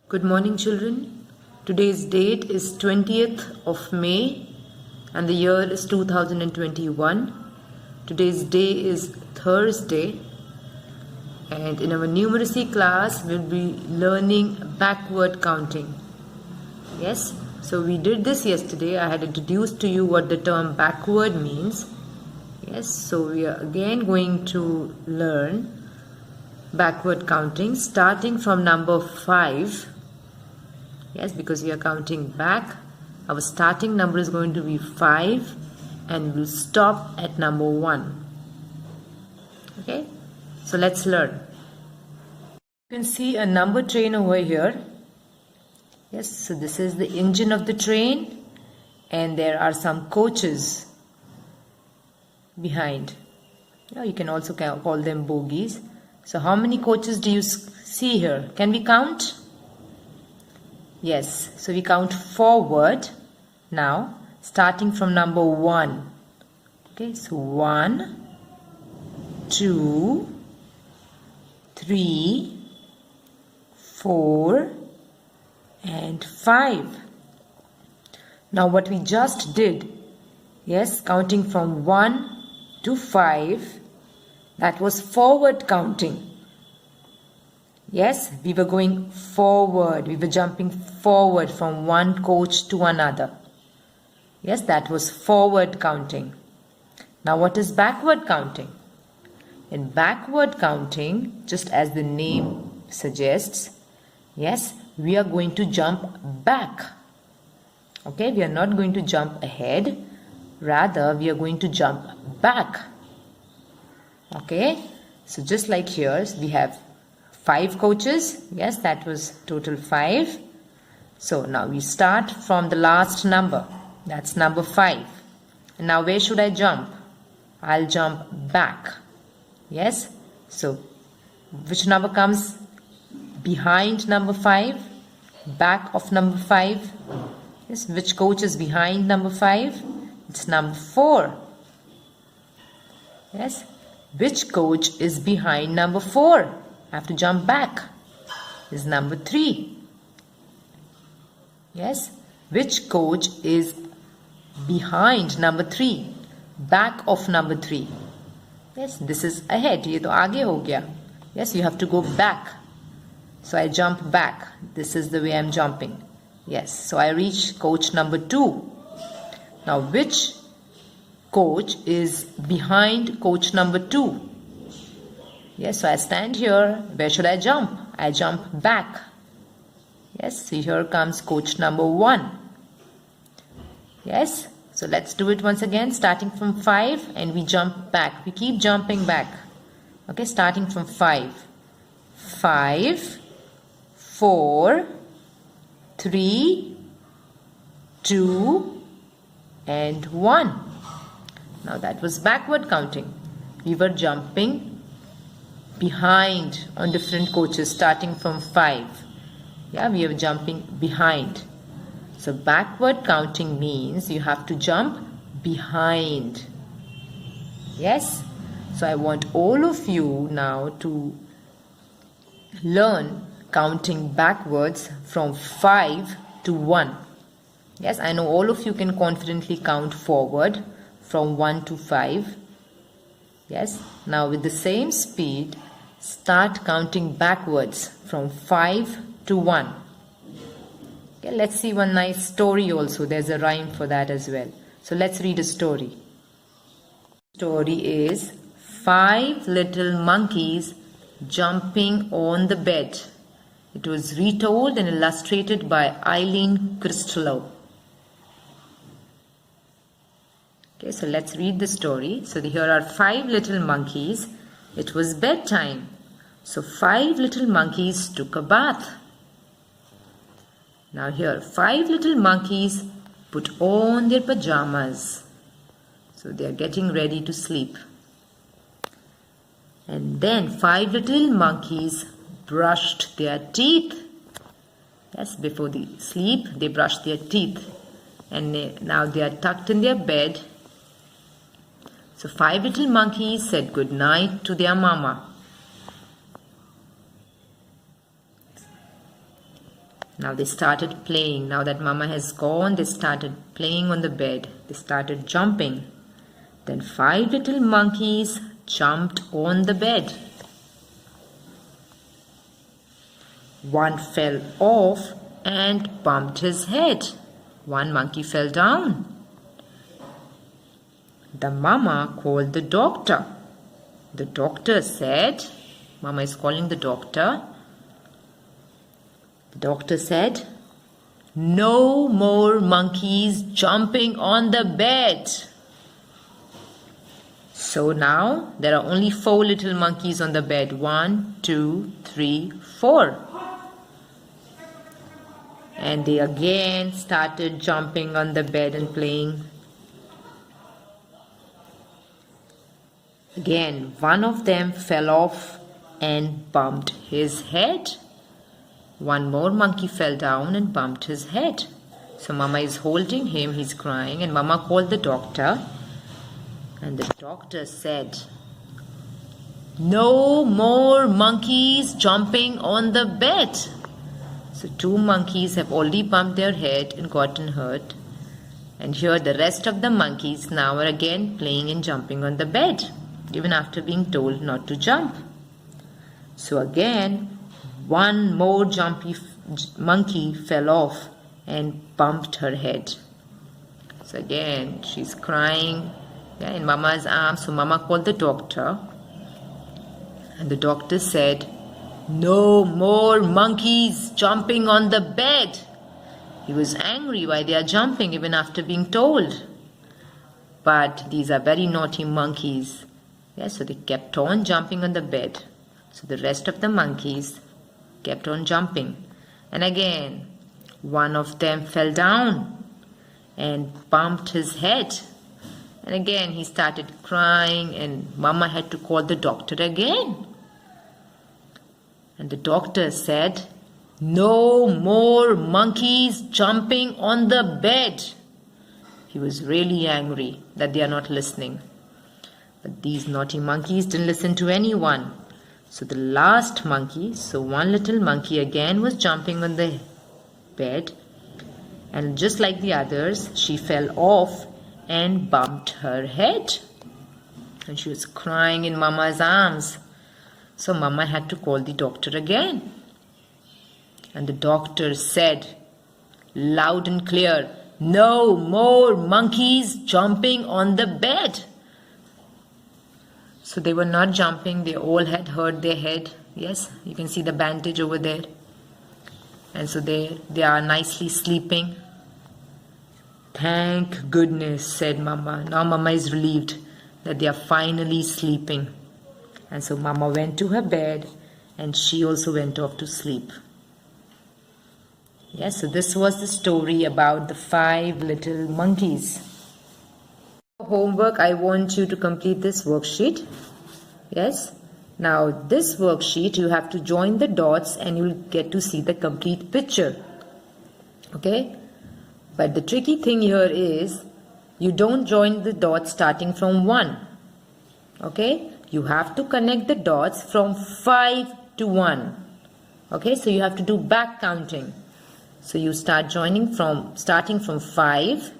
Good morning, children. Today's date is 20th of May and the year is 2021. Today's day is Thursday, and in our numeracy class we'll be learning backward counting. Yes, so we did this yesterday. I had introduced to you what the term backward means. Yes, so we are again going to learn backward counting starting from number 5. Yes, because we are counting back. Our starting number is going to be 5 and we'll stop at number 1. Okay, so let's learn. You can see a number train over here. Yes, so this is the engine of the train and there are some coaches behind. You can also call them bogies. So how many coaches do you see here? Can we count? Yes, so we count forward now, starting from number 1. Okay, so 1, 2, 3, 4, and 5. Now what we just did, yes, counting from 1 to 5, that was forward counting. Yes, we were going forward. We were jumping forward from one coach to another. Yes, that was forward counting. Now what is backward counting? In backward counting, just as the name suggests, yes, we are going to jump back. Okay, we are not going to jump ahead. Rather, we are going to jump back. Okay, so just like here, we have 5 coaches. Yes, that was total 5. So now we start from the last number. That's number 5. And now where should I jump? I'll jump back. Yes, so which number comes behind number 5? Back of number 5. Yes, which coach is behind number 5? It's number 4. Yes, which coach is behind number 4? I have to jump back. Is number 3. Yes, which coach is behind number 3? Back of number 3. Yes, this is ahead. ये तो आगे हो गया. Yes, you have to go back. So I jump back. This is the way I'm jumping. Yes, so I reach coach number 2. Now which coach is behind coach number 2? Yes, so I stand here. Where should I jump? I jump back. Yes, so here comes coach number 1. Yes, so let's do it once again, starting from 5 and we jump back. We keep jumping back. Okay, starting from 5. 5, 4, 3, 2, and 1. Now that was backward counting. We were jumping behind on different coaches starting from 5. Yeah, we are jumping behind. So backward counting means you have to jump behind. Yes, so I want all of you now to learn counting backwards from 5 to 1. Yes, I know all of you can confidently count forward from 1 to 5. Yes, now with the same speed, start counting backwards from 5 to 1. Okay, let's see one nice story also. There's a rhyme for that as well. So let's read a story. Story is 5 little monkeys jumping on the bed. It was retold and illustrated by Eileen Cristallo. Okay, so let's read the story. So here are 5 little monkeys. It was bedtime. So 5 little monkeys took a bath. Now here 5 little monkeys put on their pajamas. So they are getting ready to sleep. And then 5 little monkeys brushed their teeth. Yes, before they sleep, they brush their teeth. And now they are tucked in their bed. So 5 little monkeys said good night to their mama. Now they started playing. Now that Mama has gone, they started playing on the bed. They started jumping. Then 5 little monkeys jumped on the bed. One fell off and bumped his head. One monkey fell down. The Mama called the doctor. The doctor said, Mama is calling the doctor. The doctor said, no more monkeys jumping on the bed. So now there are only 4 little monkeys on the bed. 1, 2, 3, 4. And they again started jumping on the bed and playing. Again, one of them fell off and bumped his head. One more monkey fell down and bumped his head. So Mama is holding him, he's crying, and Mama called the doctor. And the doctor said, no more monkeys jumping on the bed. So 2 monkeys have already bumped their head and gotten hurt. And here the rest of the monkeys now are again playing and jumping on the bed, even after being told not to jump. So again, one more jumpy monkey fell off and bumped her head. So again, she's crying in Mama's arms. So Mama called the doctor. And the doctor said, no more monkeys jumping on the bed. He was angry why they are jumping even after being told. But these are very naughty monkeys. So they kept on jumping on the bed. So the rest of the monkeys kept on jumping. And again, one of them fell down and bumped his head. And again, he started crying and Mama had to call the doctor again. And the doctor said, no more monkeys jumping on the bed. He was really angry that they are not listening. But these naughty monkeys didn't listen to anyone. So the last monkey, so one little monkey again was jumping on the bed. And just like the others, she fell off and bumped her head. And she was crying in Mama's arms. So Mama had to call the doctor again. And the doctor said, loud and clear, no more monkeys jumping on the bed. So they were not jumping, they all had hurt their head. Yes, you can see the bandage over there. And so they are nicely sleeping. Thank goodness, said Mama. Now Mama is relieved that they are finally sleeping. And so Mama went to her bed and she also went off to sleep. Yes, so this was the story about the 5 little monkeys. Homework, I want you to complete this worksheet. Yes. Now this worksheet, you have to join the dots and you'll get to see the complete picture. Okay. But the tricky thing here is you don't join the dots starting from 1. Okay. You have to connect the dots from 5 to 1. Okay. So you have to do back counting. So you start starting from 5.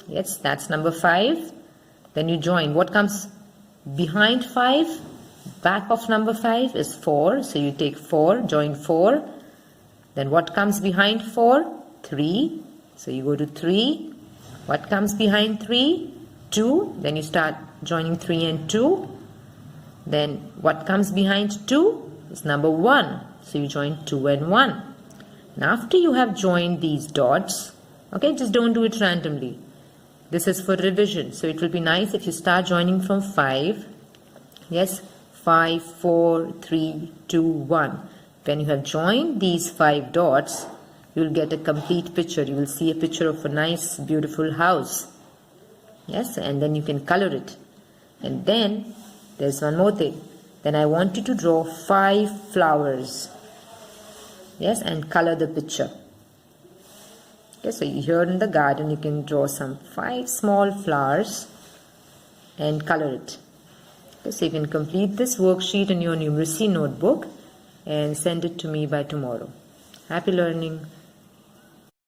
Yes, that's number 5. Then you join. What comes behind 5? Back of number 5 is 4. So you take 4, join 4. Then what comes behind 4? 3. So you go to 3. What comes behind 3? 2. Then you start joining 3 and 2. Then what comes behind 2 is number 1. So you join 2 and 1. And after you have joined these dots, okay, just don't do it randomly. This is for revision. So it will be nice if you start joining from 5. Yes, 5, 4, 3, 2, 1. When you have joined these 5 dots, you will get a complete picture. You will see a picture of a nice, beautiful house. Yes, and then you can color it. And then there's one more thing. Then I want you to draw 5 flowers. Yes, and color the picture. Okay, so here in the garden you can draw some 5 small flowers and color it. Okay, so you can complete this worksheet in your numeracy notebook and send it to me by tomorrow. Happy learning.